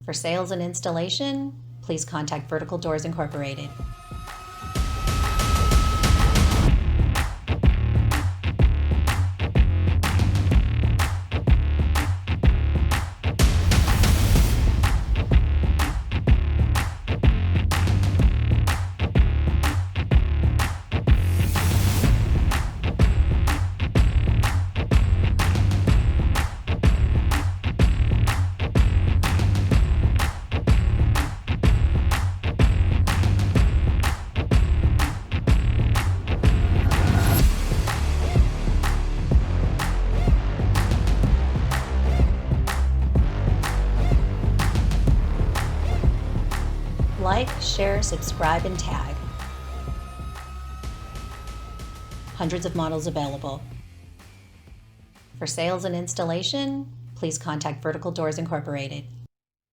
For sales and installation, please contact Vertical Doors Incorporated. Like, share, subscribe, and tag. Hundreds of models available. For sales and installation, please contact Vertical Doors Incorporated.